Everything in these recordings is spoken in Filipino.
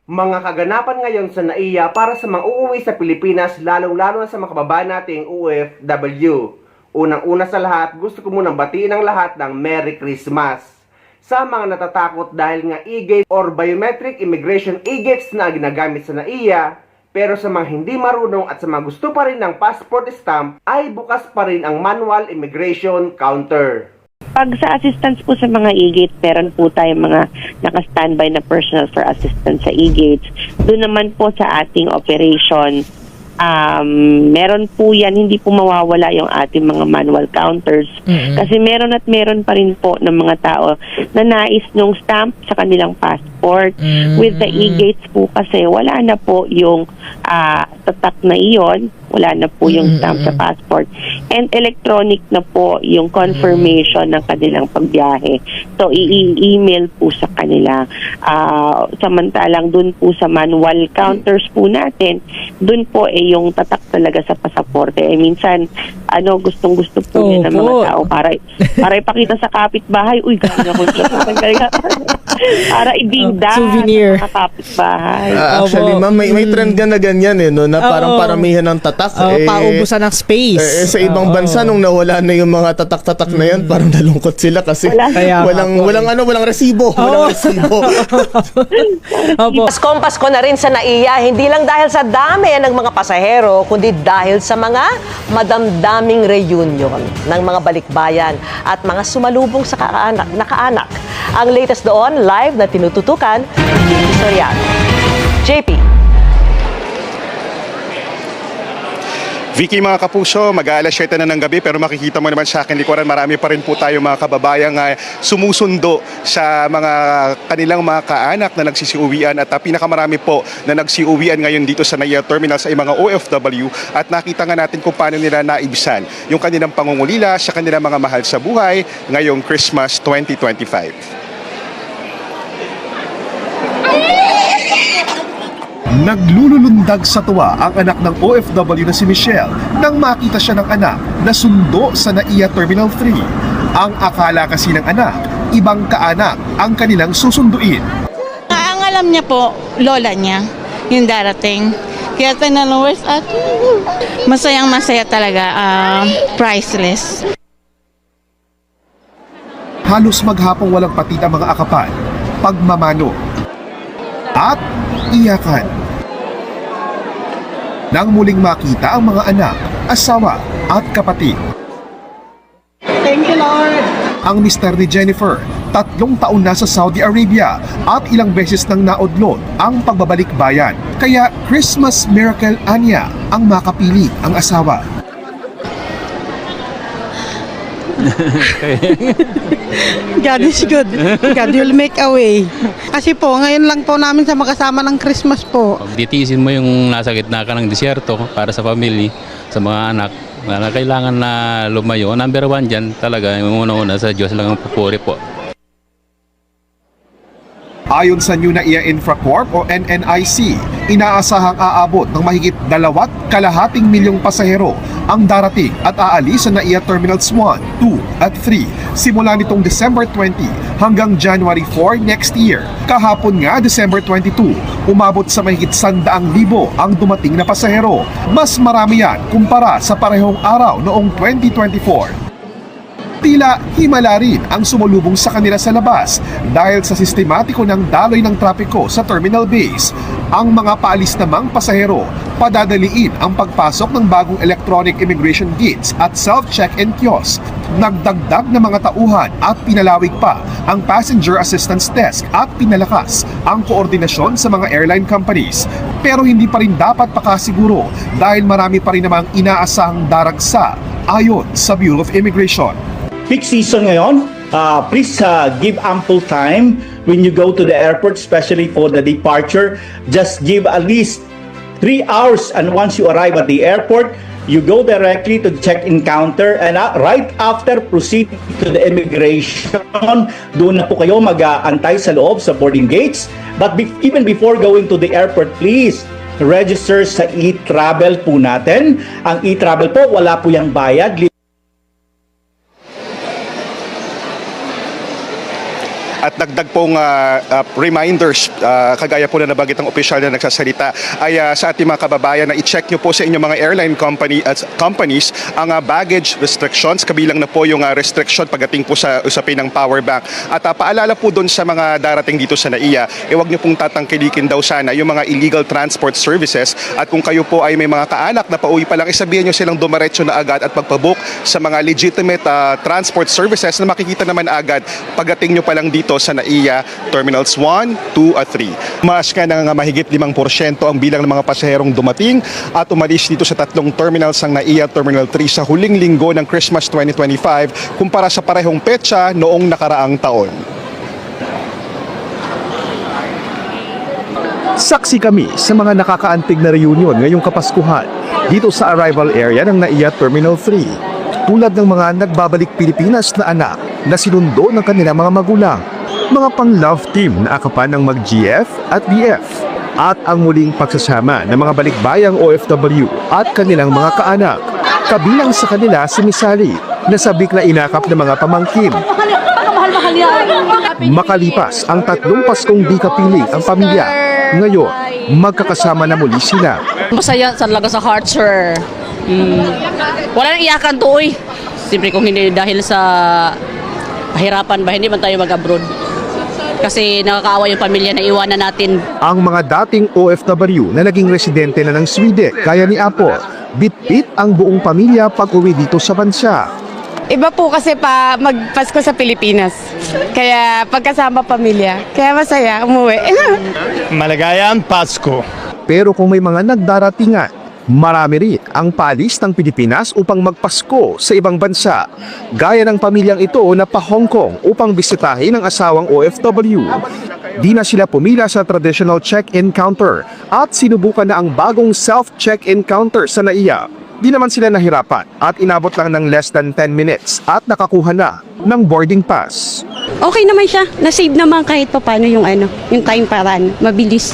Mga kaganapan ngayon sa NAIA para sa mga uuwi sa Pilipinas, lalong-lalo na sa mga kababayan nating OFW. Unang-una sa lahat, gusto ko munang batiin ang lahat ng Merry Christmas. Sa mga natatakot dahil nga e-gate or biometric immigration e-gates na ginagamit sa NAIA, pero sa mga hindi marunong at sa mga gusto pa rin ng passport stamp, ay bukas pa rin ang manual immigration counter. Pag sa assistance po sa mga e-gates, meron po tayong mga naka-standby na personnel for assistance sa e-gates. Doon naman po sa ating operation, meron po yan, hindi po mawawala yung ating mga manual counters. Kasi meron at meron pa rin po ng mga tao na nais nung stamp sa kanilang passport. With the e-gates po kasi wala na po yung tatak na iyon, wala na po yung stamp sa passport. And electronic na po yung confirmation ng kanilang pagbiyahe. So, i-email po sa kanila. Samantalang dun po sa manual counters po natin, dun po yung tatak talaga sa pasaporte. Minsan, gustong-gusto po niya ng mga tao para ipakita sa kapitbahay, uy, gano'n ako para ibigda souvenir sa kapitbahay. Actually, ma'am, may trend na ganyan no, na parang paramihan ng tatak. Paubusan ng space. Sa ibang bansa, nung nawala na yung mga tatak-tatak na yan, parang nalungkot sila kasi walang resibo. Walang resibo. Pasko na rin sa NAIA, hindi lang dahil sa dami ng mga pasahero, kundi dahil sa mga madamdaming reunion ng mga balikbayan at mga sumalubong sa nakaanak. Ang latest doon, live na tinututukan ni Soriano. JP. Vicky, mga kapuso, mag-aalas 7 na ng gabi pero makikita mo naman sa akin likuran, marami pa rin po tayo mga kababayang sumusundo sa mga kanilang mga kaanak na nagsisiuwian at pinakamarami po na nagsiuwian ngayon dito sa NAIA Terminal sa mga OFW at nakita nga natin kung paano nila naibsan yung kanilang pangungulila sa kanilang mga mahal sa buhay ngayong Christmas 2025. Naglululundag sa tuwa ang anak ng OFW na si Michelle nang makita siya ng anak na sundo sa NAIA Terminal 3. Ang akala kasi ng anak, ibang kaanak ang kanilang susunduin. Ang alam niya po, lola niya, yung darating. Kaya tinanong, where's ate? Masayang-masaya talaga, priceless. Halos maghapong walang patita mga akapal, pagmamano, at iyakan. Nang muling makita ang mga anak, asawa at kapatid. Thank you, Lord! Ang mister ni Jennifer, 3 taon na sa Saudi Arabia at ilang beses nang naudlot ang pagbabalik bayan. Kaya Christmas miracle anya ang makapili ang asawa. God is good. God will make a way. Kasi po, ngayon lang po namin sa makasama ng Christmas po. Ditiisin mo yung nasa gitna ka ng disyerto para sa family, sa mga anak, na kailangan na lumayo. Number 1 dyan talaga, yung una-una sa Diyos lang ang pupuri po. Ayon sa New NAIA Infracorp o NNIC, inaasahang aabot ng mahigit 2.5 milyong pasahero ang darating at aalis sa NAIA Terminals 1, 2 at 3 simula nitong December 20 hanggang January 4 next year. Kahapon nga, December 22, umabot sa mahigit 100,000 ang dumating na pasahero. Mas marami yan kumpara sa parehong araw noong 2024. Tila himala rin ang sumulubong sa kanila sa labas dahil sa sistematiko ng daloy ng trapiko sa terminal base. Ang mga paalis namang pasahero, padadaliin ang pagpasok ng bagong electronic immigration gates at self-check-in kiosk. Nagdagdag na mga tauhan at pinalawig pa ang passenger assistance desk at pinalakas ang koordinasyon sa mga airline companies. Pero hindi pa rin dapat pakasiguro dahil marami pa rin namang inaasahang daragsa ayon sa Bureau of Immigration. Peak season ngayon, please give ample time when you go to the airport, especially for the departure. Just give at least 3 hours, and once you arrive at the airport, you go directly to the check-in counter, and right after proceed to the immigration. Doon na po kayo mag-aantay sa loob sa boarding gates. But even before going to the airport, please register sa e-travel po natin. Ang e-travel po, wala po yung bayad. At At dagdag pong reminders, kagaya po na nabanggit ng opisyal na nagsasalita, ay sa ating mga kababayan na i-check nyo po sa inyong mga airline companies ang baggage restrictions, kabilang na po yung restriction pagdating po sa usapin ng power bank. At paalala po doon sa mga darating dito sa NAIA, huwag nyo pong tatangkilikin daw sana yung mga illegal transport services, at kung kayo po ay may mga kaanak na pauwi pa lang, isabihin nyo silang dumiretso na agad at magpabook sa mga legitimate transport services na makikita naman agad pagdating nyo pa lang dito sa NAIA Terminals 1, 2 at 3. Mas ka ng mahigit 5% ang bilang ng mga pasaherong dumating at umalis dito sa tatlong terminals ng NAIA Terminal 3 sa huling linggo ng Christmas 2025 kumpara sa parehong petsa noong nakaraang taon. Saksi kami sa mga nakakaantig na reunion ngayong Kapaskuhan dito sa arrival area ng NAIA Terminal 3. Tulad ng mga nagbabalik Pilipinas na anak na sinundo ng kanilang mga magulang, mga pang-love team na akapan ng mag-GF at BF, at ang muling pagsasama ng mga balikbayang OFW at kanilang mga kaanak. Kabilang sa kanila si Misali na sabik na inakap ng mga pamangkin. Makalipas ang 3 Paskong di kapiling ang pamilya, ngayon magkakasama na muli sila. Masaya talaga sa heart, sir. Wala nang iyakan to, uy. Siyempre kung hindi dahil sa pahirapan ba, hindi man tayo mag-abroad. Kasi nakakaawa yung pamilya na iwanan natin. Ang mga dating OFW na naging residente na ng Sweden, kaya ni Apo, bit-bit ang buong pamilya pag-uwi dito sa bansa. Iba po kasi pa magpasko sa Pilipinas. Kaya pagkasama pamilya, kaya masaya umuwi. Maligayang Pasko. Pero kung may mga nagdaratingan, marami rin ang paalis ng Pilipinas upang magpasko sa ibang bansa. Gaya ng pamilyang ito na pa-Hong Kong upang bisitahin ang asawang OFW. Di na sila pumila sa traditional check-in counter at sinubukan na ang bagong self-check-in counter sa NAIA. Di naman sila nahirapan at inabot lang ng less than 10 minutes at nakakuha na ng boarding pass. Okay naman siya. Na-save naman kahit paano yung time paraan. Mabilis.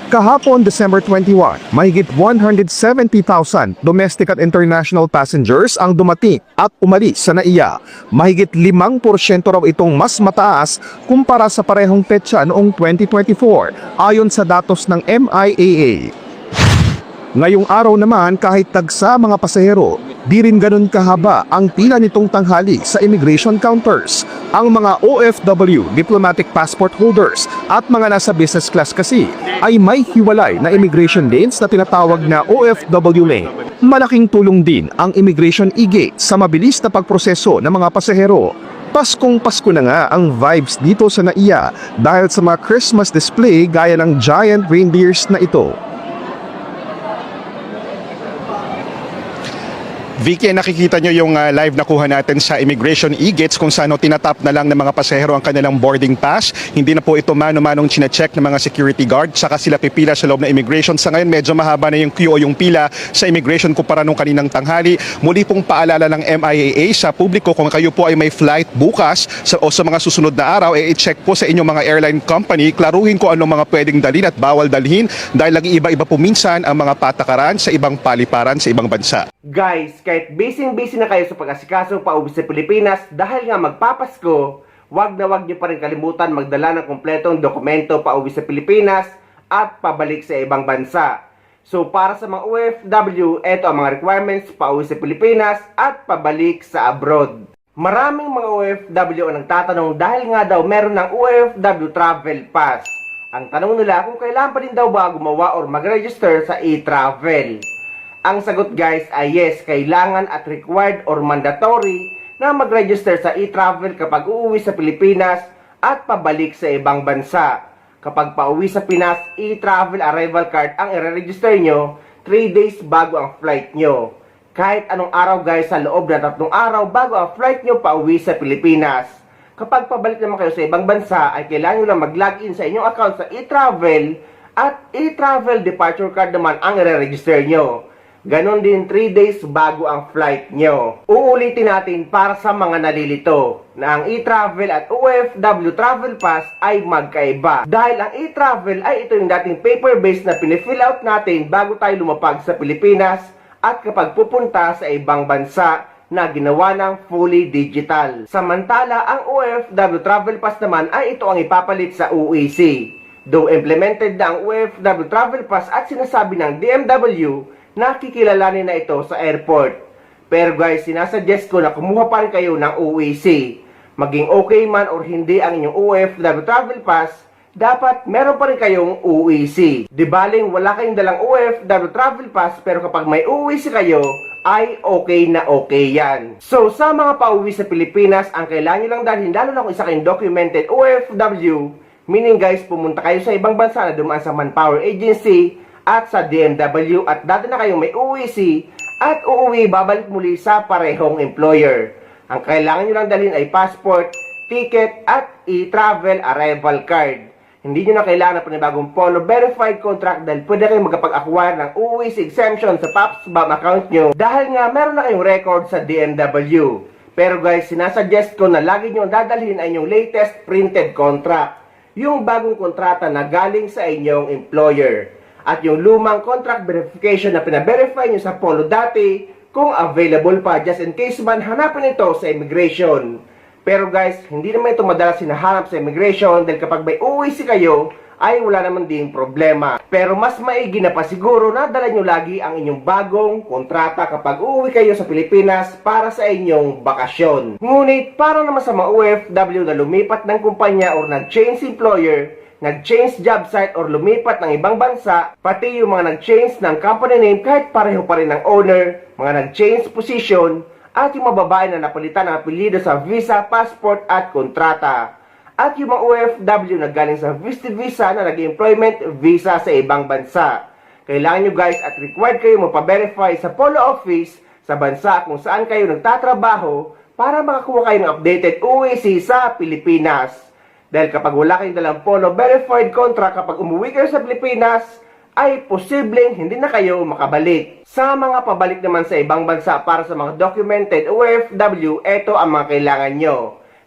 Kahapon, December 21, mahigit 170,000 domestic at international passengers ang dumating at umalis sa NAIA. Mahigit 5% raw itong mas mataas kumpara sa parehong petsa noong 2024 ayon sa datos ng MIAA. Ngayong araw naman, kahit tagsa mga pasahero, di rin ganun kahaba ang pila nitong tanghali sa immigration counters. Ang mga OFW, diplomatic passport holders at mga nasa business class kasi ay may hiwalay na immigration lanes na tinatawag na OFW lane. Malaking tulong din ang immigration e-gate sa mabilis na pagproseso ng mga pasahero. Paskong Pasko na nga ang vibes dito sa NAIA dahil sa mga Christmas display gaya ng giant reindeers na ito. Vicky, nakikita nyo yung live na kuha natin sa immigration e-gates kung saan tinatap na lang ng mga pasahero ang kanilang boarding pass. Hindi na po ito mano-manong chinecheck ng mga security guard, saka sila pipila sa loob ng immigration. Sa ngayon, medyo mahaba na yung queue o yung pila sa immigration kumpara nung kaninang tanghali. Muli pong paalala ng MIAA sa publiko, kung kayo po ay may flight bukas o sa mga susunod na araw, i-check po sa inyong mga airline company, klaruhin ko anong mga pwedeng dalhin at bawal dalhin dahil lagi iba-iba po minsan ang mga patakaran sa ibang paliparan sa ibang bansa. Guys, kahit busy na kayo sa pag-asikasong pauwi sa Pilipinas dahil nga magpapasko, wag niyo pa rin kalimutan magdala ng kompletong dokumento pauwi sa Pilipinas at pabalik sa ibang bansa. So para sa mga OFW, ito ang mga requirements pauwi sa Pilipinas at pabalik sa abroad. Maraming mga OFW ang nagtatanong dahil nga daw meron ng OFW Travel Pass. Ang tanong nila kung kailan pa rin daw ba gumawa or mag-register sa e-travel. Ang sagot guys ay yes, kailangan at required or mandatory na mag-register sa e-travel kapag uuwi sa Pilipinas at pabalik sa ibang bansa. Kapag pauwi sa Pinas, e-travel arrival card ang i-register nyo 3 days bago ang flight nyo. Kahit anong araw guys sa loob na 3 araw bago ang flight nyo pauwi sa Pilipinas. Kapag pabalik naman kayo sa ibang bansa ay kailangan nyo lang mag-login sa inyong account sa e-travel at e-travel departure card naman ang i-register nyo. Ganon din 3 days bago ang flight nyo. Uulitin natin para sa mga nalilito na ang e-travel at OFW Travel Pass ay magkaiba. Dahil ang e-travel ay ito yung dating paper-based na pinifill out natin bago tayo lumapag sa Pilipinas at kapag pupunta sa ibang bansa na ginawa ng fully digital. Samantala, ang OFW Travel Pass naman ay ito ang ipapalit sa UEC. Though implemented na ang OFW Travel Pass at sinasabi ng DMW na kikilalanin na ito sa airport. Pero guys, sinasuggest ko na kumuha pa rin kayo ng UEC. Maging okay man or hindi ang inyong OFW Travel Pass, dapat meron pa rin kayong UEC. Di baling wala kayong dalang OFW Travel Pass pero kapag may UEC kayo, ay okay na okay yan. So sa mga pauwi sa Pilipinas, ang kailangan nyo lang dalhin, lalo na kung isa kayong documented OFW, meaning guys, pumunta kayo sa ibang bansa na dumaan sa Manpower Agency at sa DMW at dati na kayong may UEC at uuwi babalik muli sa parehong employer. Ang kailangan nyo lang dalhin ay passport, ticket at e-travel arrival card. Hindi nyo na kailangan ng panibagong Polo verified contract dahil pwede kayong magkapag-acquire ng UEC exemption sa PAPSBAM account nyo dahil nga meron na kayong record sa DMW. Pero guys, sinasuggest ko na lagi nyo dadalhin ay yung latest printed contract. Yung bagong kontrata na galing sa inyong employer. At yung lumang contract verification na pina-verify nyo sa Polo dati kung available pa just in case man hanapin ito sa immigration. Pero guys, hindi naman ito madalas hinahanap sa immigration dahil kapag may UEC kayo, ay wala naman ding problema. Pero mas maigi na pa siguro na dala nyo lagi ang inyong bagong kontrata kapag uuwi kayo sa Pilipinas para sa inyong bakasyon. Ngunit para naman sa mga OFW na lumipat ng kumpanya or nag-change employer, nag-change job site or lumipat ng ibang bansa, pati yung mga nag-change ng company name kahit pareho pa rin ng owner, mga nag-change position, at yung mga babae na napalitan ng apelyido sa visa, passport at kontrata. At yung mga OFW na galing sa visitor visa na nag-employment visa sa ibang bansa. Kailangan nyo guys at required kayo mapaverify sa Polo Office sa bansa kung saan kayo nagtatrabaho para makakuha kayo ng updated UEC sa Pilipinas. Dahil kapag wala kayong dalang Polo verified contract kapag umuwi kayo sa Pilipinas, ay posibleng hindi na kayo makabalik. Sa mga pabalik naman sa ibang bansa para sa mga documented OFW, ito ang mga kailangan nyo.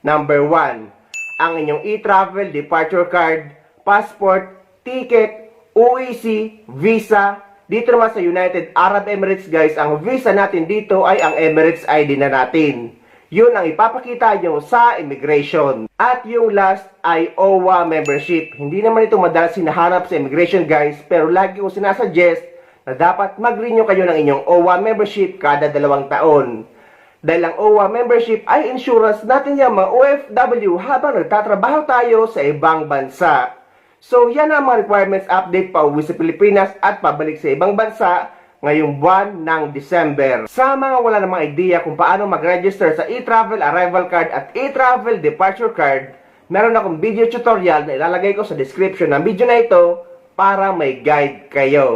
Number 1, ang inyong e-travel departure card, passport, ticket, UEC, visa. Dito naman sa United Arab Emirates guys, ang visa natin dito ay ang Emirates ID na natin. Yun ang ipapakita nyo sa immigration. At yung last ay OWA membership. Hindi naman ito madalas hinahanap sa immigration guys, pero lagi ko sinasuggest na dapat mag-renew kayo ng inyong OWA membership kada 2 taon. Dahil ang OWA membership ay insurance natin yung mga OFW habang nagtatrabaho tayo sa ibang bansa. So yan ang mga requirements update pa uwi sa Pilipinas at pabalik sa ibang bansa ngayong buwan ng December. Sa mga wala namang idea kung paano mag-register sa e-travel arrival card at e-travel departure card, meron akong video tutorial na ilalagay ko sa description ng video na ito para may guide kayo.